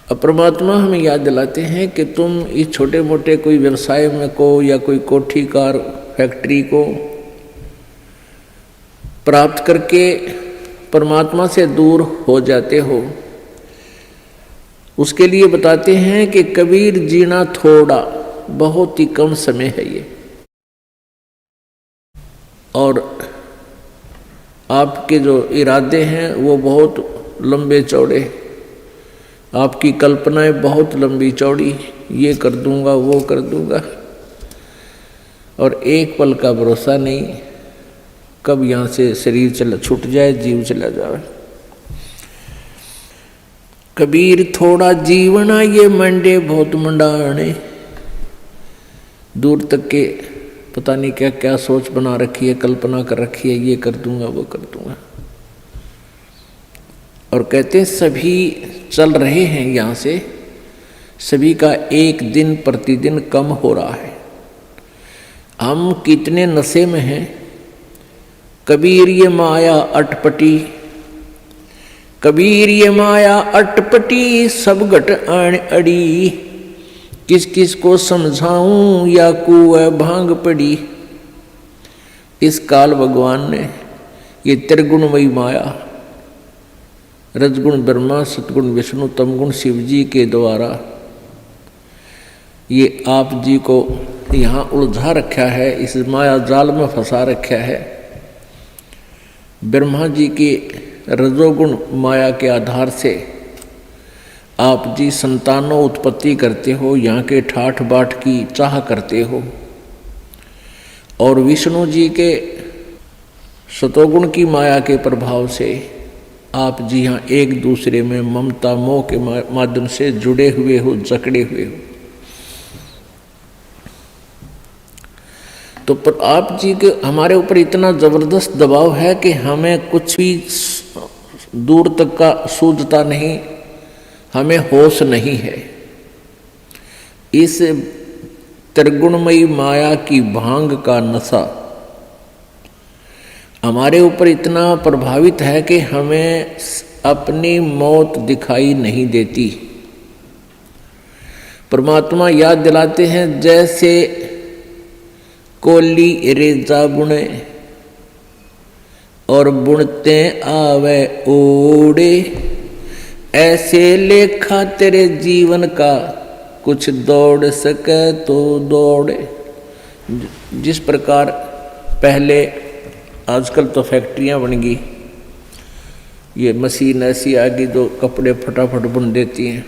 अब परमात्मा हमें याद दिलाते हैं कि तुम इस छोटे मोटे कोई व्यवसाय में को या कोई कोठी कार फैक्ट्री को प्राप्त करके परमात्मा से दूर हो जाते हो। उसके लिए बताते हैं कि कबीर जीना थोड़ा, बहुत ही कम समय है ये, और आपके जो इरादे हैं वो बहुत लंबे चौड़े, आपकी कल्पनाएं बहुत लंबी चौड़ी, ये कर दूंगा वो कर दूंगा, और एक पल का भरोसा नहीं, कब यहाँ से शरीर छूट जाए, जीव चला जाए। कबीर थोड़ा जीवना ये मंडे बहुत मंडाने, दूर तक के पता नहीं क्या क्या सोच बना रखी है, कल्पना कर रखी है, ये कर दूंगा वो कर दूंगा। और कहते हैं सभी चल रहे हैं यहाँ से, सभी का एक दिन प्रतिदिन कम हो रहा है। हम कितने नशे में हैं। कबीर ये माया अटपटी, कबीर ये माया अटपटी, सब घट आण अड़ी, किस किस को समझाऊं या कुएं भांग पड़ी। इस काल भगवान ने ये त्रिगुणमयी माया, रजगुण ब्रह्मा, सतगुण विष्णु, तमगुण शिव जी के द्वारा ये आप जी को यहाँ उलझा रखा है, इस माया जाल में फंसा रखा है। ब्रह्मा जी की रजोगुण माया के आधार से आप जी संतानों उत्पत्ति करते हो, यहाँ के ठाठ बाट की चाह करते हो, और विष्णु जी के सतोगुण की माया के प्रभाव से आप जी यहाँ एक दूसरे में ममता मोह के माध्यम से जुड़े हुए हो, जकड़े हुए हो। तो पर आप जी के हमारे ऊपर इतना जबरदस्त दबाव है कि हमें कुछ भी दूर तक का सूझता नहीं, हमें होश नहीं है। इस त्रिगुणमयी माया की भांग का नशा हमारे ऊपर इतना प्रभावित है कि हमें अपनी मौत दिखाई नहीं देती। परमात्मा याद दिलाते हैं जैसे कोली रेजा बुने और बुनते आवे ओड़े, ऐसे लेखा तेरे जीवन का कुछ दौड़ सके तो दौड़े। जिस प्रकार पहले, आजकल तो फैक्ट्रियां बन गई, ये मशीन ऐसी आ गई जो कपड़े फटाफट बुन देती हैं।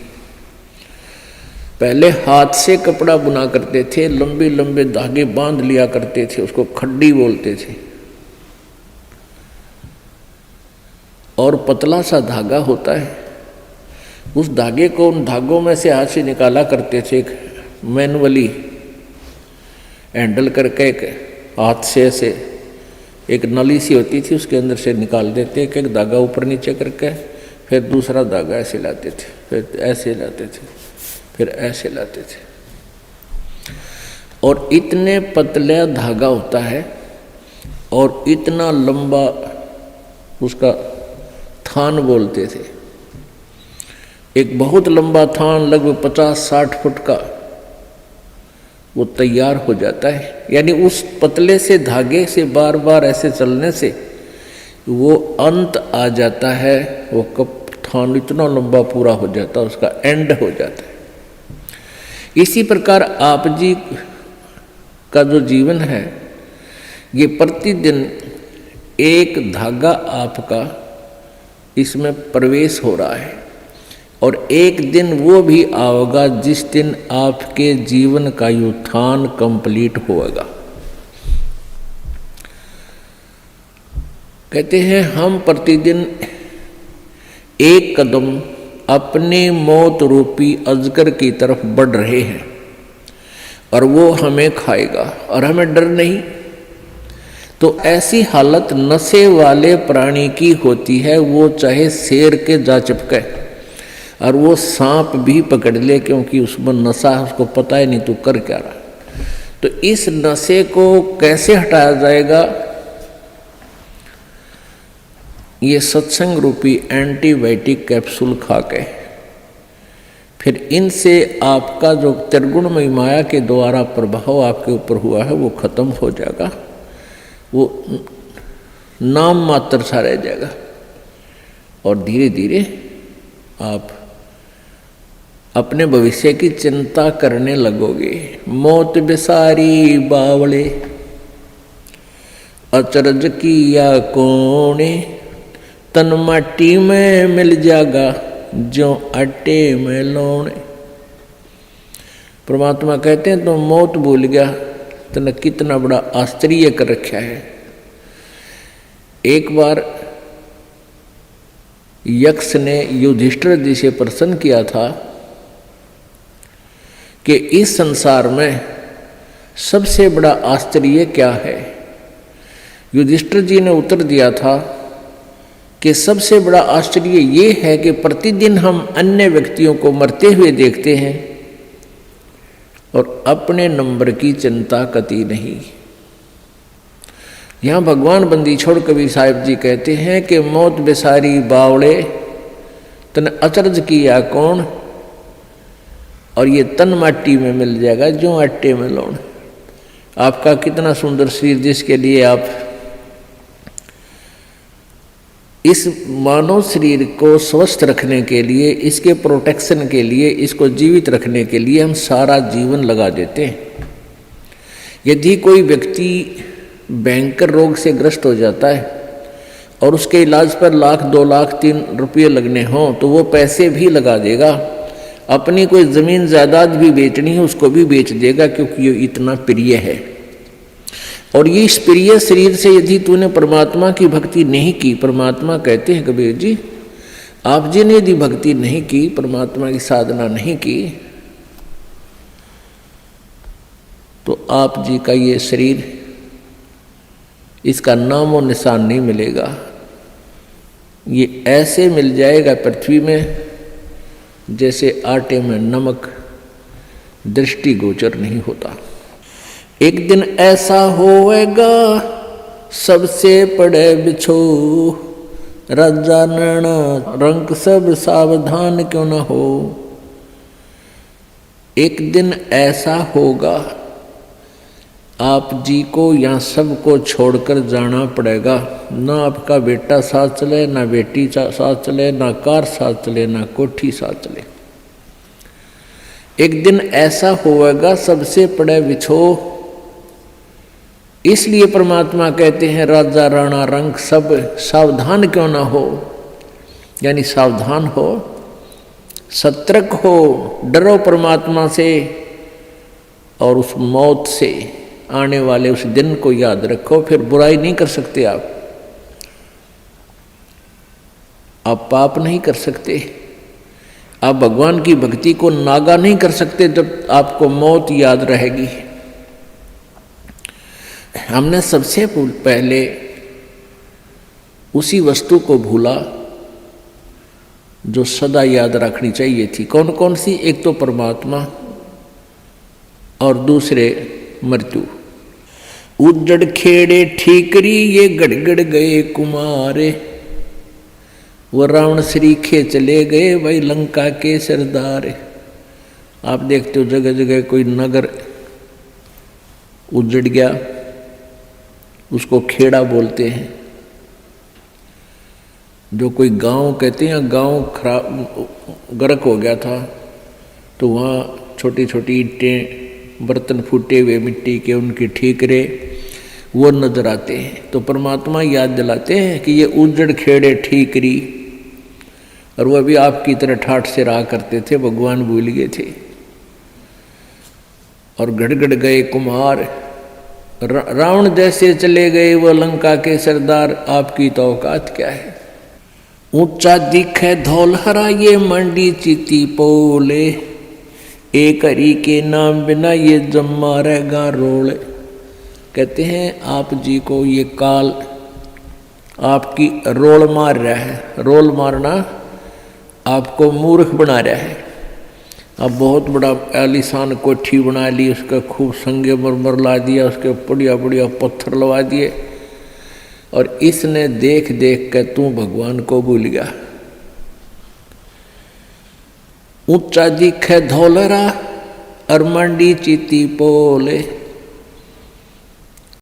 पहले हाथ से कपड़ा बुना करते थे, लंबे लंबे धागे बांध लिया करते थे, उसको खड्डी बोलते थे, और पतला सा धागा होता है, उस धागे को उन धागों में से हाथ से निकाला करते थे, एक मैनुअली हैंडल करके एक हाथ से ऐसे एक नली सी होती थी, उसके अंदर से निकाल देते, एक एक धागा ऊपर नीचे करके, फिर दूसरा धागा ऐसे लाते थे, फिर ऐसे लाते थे, फिर ऐसे लाते थे, और इतने पतला धागा होता है और इतना लंबा उसका थान बोलते थे। एक बहुत लंबा थान लगभग 50-60 फुट का वो तैयार हो जाता है। यानी उस पतले से धागे से बार बार ऐसे चलने से वो अंत आ जाता है, वो कब थान इतना लंबा पूरा हो जाता है, उसका एंड हो जाता है। इसी प्रकार आप जी का जो जीवन है, ये प्रतिदिन एक धागा आपका इसमें प्रवेश हो रहा है, और एक दिन वो भी आएगा जिस दिन आपके जीवन का उत्थान कंप्लीट होगा। कहते हैं हम प्रतिदिन एक कदम अपने मौत रूपी अजगर की तरफ बढ़ रहे हैं, और वो हमें खाएगा और हमें डर नहीं। तो ऐसी हालत नशे वाले प्राणी की होती है, वो चाहे शेर के जा चिपके और वो सांप भी पकड़ ले, क्योंकि उसमें नशा है, उसको पता ही नहीं तू कर क्या रहा। तो इस नशे को कैसे हटाया जाएगा? ये सत्संग रूपी एंटीबायोटिक कैप्सूल खा के, फिर इनसे आपका जो त्रिगुणमयी माया के द्वारा प्रभाव आपके ऊपर हुआ है वो खत्म हो जाएगा, वो नाम मात्र सा रह जाएगा। और धीरे धीरे आप अपने भविष्य की चिंता करने लगोगे। मौत बिसारी बावले अचरज किया कोने, तन माटी में मिल जाएगा जो आटे में लौने। परमात्मा कहते हैं तो मौत भूल गया, तने कितना बड़ा आश्चर्य कर रखा है। एक बार यक्ष ने युधिष्ठिर जी से प्रश्न किया था कि इस संसार में सबसे बड़ा आश्चर्य क्या है। युधिष्ठिर जी ने उत्तर दिया था कि सबसे बड़ा आश्चर्य ये है कि प्रतिदिन हम अन्य व्यक्तियों को मरते हुए देखते हैं और अपने नंबर की चिंता कती नहीं। यहाँ भगवान बंदी छोड़ कबीर साहिब जी कहते हैं कि मौत बेसारी बावड़े तन अचरज किया कौन, और ये तन माटी में मिल जाएगा जो आटे में लौन। आपका कितना सुंदर शरीर जिसके लिए आप इस मानव शरीर को स्वस्थ रखने के लिए, इसके प्रोटेक्शन के लिए, इसको जीवित रखने के लिए हम सारा जीवन लगा देते हैं। यदि कोई व्यक्ति भयंकर रोग से ग्रस्त हो जाता है और उसके इलाज पर लाख 2 लाख 3 रुपये लगने हों तो वो पैसे भी लगा देगा। अपनी कोई ज़मीन जायदाद भी बेचनी है उसको भी बेच देगा, क्योंकि ये इतना प्रिय है। और ये इस प्रिय शरीर से यदि तूने परमात्मा की भक्ति नहीं की, परमात्मा कहते हैं कबीर जी, आप जी ने यदि भक्ति नहीं की, परमात्मा की साधना नहीं की, तो आप जी का ये शरीर, इसका नाम और निशान नहीं मिलेगा। ये ऐसे मिल जाएगा पृथ्वी में जैसे आटे में नमक, दृष्टिगोचर नहीं होता। एक दिन ऐसा होएगा सबसे पड़े बिछो, राजा नैना रंक सब सावधान क्यों न हो। एक दिन ऐसा होगा आप जी को यहाँ सबको छोड़कर जाना पड़ेगा। ना आपका बेटा साथ चले, ना बेटी साथ चले, ना कार साथ चले, ना कोठी साथ चले। एक दिन ऐसा होगा सबसे पड़े बिछो। इसलिए परमात्मा कहते हैं राजा राणा रंग सब सावधान क्यों ना हो, यानी सावधान हो, सतर्क हो, डरो परमात्मा से और उस मौत से आने वाले उस दिन को याद रखो। फिर बुराई नहीं कर सकते आप पाप नहीं कर सकते, आप भगवान की भक्ति को नागा नहीं कर सकते जब आपको मौत याद रहेगी। हमने सबसे पहले उसी वस्तु को भूला जो सदा याद रखनी चाहिए थी। कौन कौन सी? एक तो परमात्मा और दूसरे मृत्यु। उजड़ खेड़े ठीकरी ये गड़गड़ गए कुमारे, वो रावण श्रीखे चले गए वही लंका के सरदार। आप देखते हो जगह जगह कोई नगर उजड़ गया, उसको खेड़ा बोलते हैं। जो कोई गांव कहते हैं, गांव खराब गर्क हो गया था तो वहाँ छोटी छोटी ईंटें, बर्तन फूटे हुए मिट्टी के, उनके ठीकरे वो नजर आते हैं। तो परमात्मा याद दिलाते हैं कि ये उजड़ खेड़े ठीकरी, और वह भी आपकी तरह ठाठ से रहा करते थे, भगवान भूल गए थे। और गड़गड़ गए कुम्हार, रावण जैसे चले गए वो लंका के सरदार, आपकी तो औकात क्या है। ऊंचा दिखे धौलहरा ये मंडी चीती पोले, एक हरि के नाम बिना ये जम्मा रहेगा रोल। कहते हैं आप जी को ये काल आपकी रोल मार रहा है। रोल मारना आपको मूर्ख बना रहा है। अब बहुत बड़ा आलीशान कोठी बना ली, उसका खूब संगे मरमर ला दिया, उसके बढ़िया बढ़िया पत्थर लगा दिए, और इसने देख देख कर तू भगवान को भूल गया। ऊंचा दिखे धौलरा और मंडी चीती पोले।